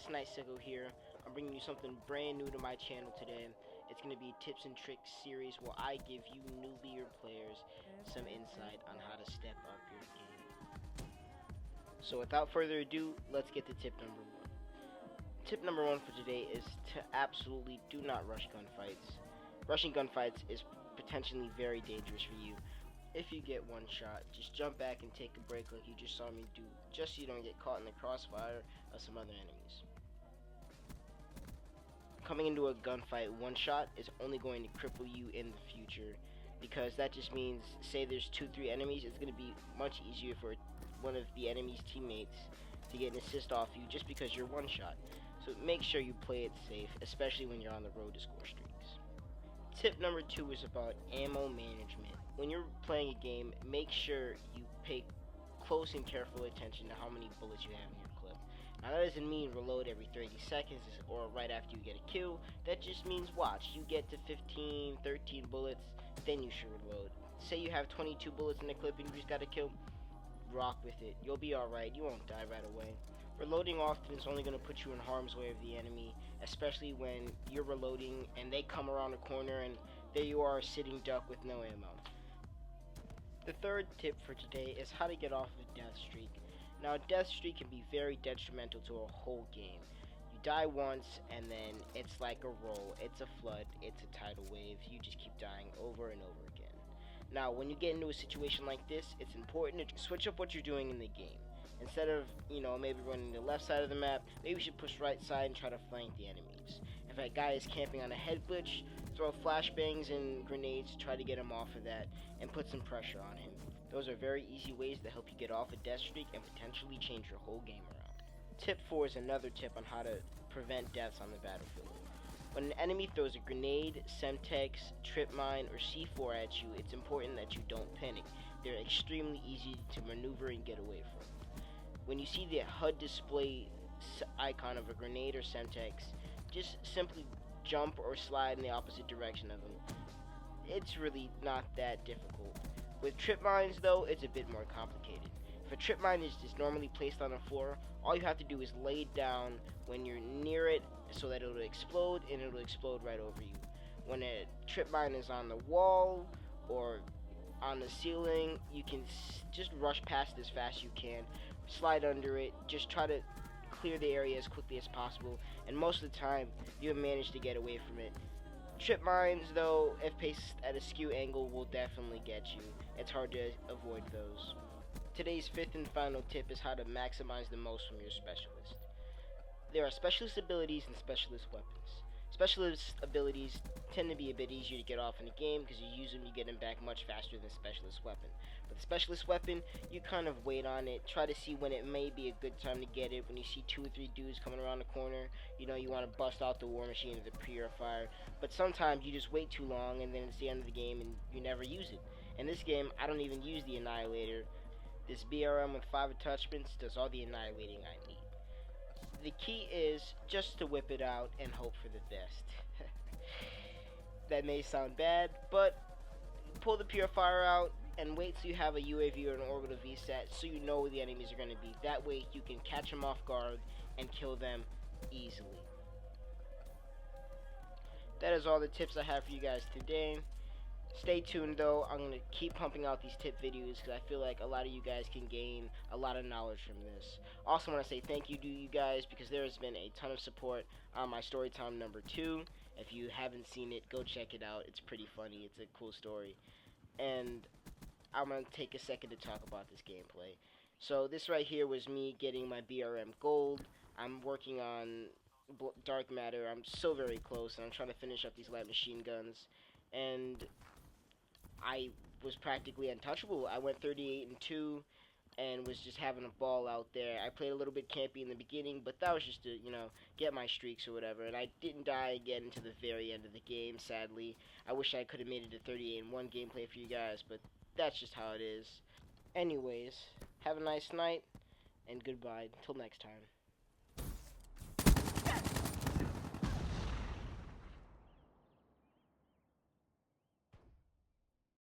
it's Nite Sicko here. I'm bringing you something brand new to my channel today. It's going to be a tips and tricks series where I give you newbier players some insight on how to step up your game. So without further ado, let's get to tip number one. Tip number one for today is to absolutely do not rush gunfights. Rushing gunfights is potentially very dangerous for you. If you get one shot, just jump back and take a break like you just saw me do, just so you don't get caught in the crossfire of some other enemies. Coming into a gunfight one shot is only going to cripple you in the future, because that just means, say there's 2-3 enemies, it's going to be much easier for one of the enemy's teammates to get an assist off you just because you're one shot. So make sure you play it safe, especially when you're on the road to score streaks. Tip number two is about ammo management. When you're playing a game, make sure you pay close and careful attention to how many bullets you have in your clip. Now that doesn't mean reload every 30 seconds or right after you get a kill. That just means watch. You get to 15, 13 bullets, then you should reload. Say you have 22 bullets in the clip and you just got a kill, rock with it. You'll be alright. You won't die right away. Reloading often is only going to put you in harm's way of the enemy, especially when you're reloading and they come around the corner and there you are sitting duck with no ammo. The third tip for today is how to get off of a death streak. Now, a death streak can be very detrimental to a whole game. You die once and then it's like a roll, it's a flood, it's a tidal wave. You just keep dying over and over again. Now, when you get into a situation like this, it's important to switch up what you're doing in the game. Instead of, maybe running the left side of the map, maybe you should push right side and try to flank the enemies. If a guy is camping on a head glitch, throw flashbangs and grenades to try to get him off of that and put some pressure on him. Those are very easy ways to help you get off a death streak and potentially change your whole game around. Tip 4 is another tip on how to prevent deaths on the battlefield. When an enemy throws a grenade, semtex, trip mine, or C4 at you, it's important that you don't panic. They're extremely easy to maneuver and get away from. When you see the HUD display icon of a grenade or semtex, just simply jump or slide in the opposite direction of them. It's really not that difficult. With trip mines though, it's a bit more complicated. If a trip mine is just normally placed on the floor, all you have to do is lay it down when you're near it so that it'll explode, and it'll explode right over you. When a trip mine is on the wall or on the ceiling, you can just rush past it as fast as you can, slide under it, just try to clear the area as quickly as possible, and most of the time you'll manage to get away from it. Trip mines though, if placed at a skew angle, will definitely get you. It's hard to avoid those. Today's fifth and final tip is how to maximize the most from your specialist. There are specialist abilities and specialist weapons. Specialist abilities tend to be a bit easier to get off in the game because you use them, you get them back much faster than specialist weapon. But the specialist weapon, you kind of wait on it, try to see when it may be a good time to get it. When you see 2 or 3 dudes coming around the corner, you want to bust out the war machine or the purifier. But sometimes you just wait too long and then it's the end of the game and you never use it. In this game, I don't even use the annihilator. This BRM with 5 attachments does all the annihilating I need. The key is just to whip it out and hope for the best. That may sound bad, but pull the purifier out and wait till you have a UAV or an orbital VSAT so you know where the enemies are going to be. That way you can catch them off guard and kill them easily. That is all the tips I have for you guys today. Stay tuned though, I'm going to keep pumping out these tip videos because I feel like a lot of you guys can gain a lot of knowledge from this. Also want to say thank you to you guys because there has been a ton of support on my Storytime number 2. If you haven't seen it, go check it out. It's pretty funny. It's a cool story. And I'm going to take a second to talk about this gameplay. So this right here was me getting my BRM gold. I'm working on dark matter. I'm so very close and I'm trying to finish up these light machine guns. And I was practically untouchable. I went 38-2 and was just having a ball out there. I played a little bit campy in the beginning, but that was just to, get my streaks or whatever. And I didn't die again until the very end of the game, sadly. I wish I could have made it a 38-1 gameplay for you guys, but that's just how it is. Anyways, have a nice night, and goodbye. Until next time.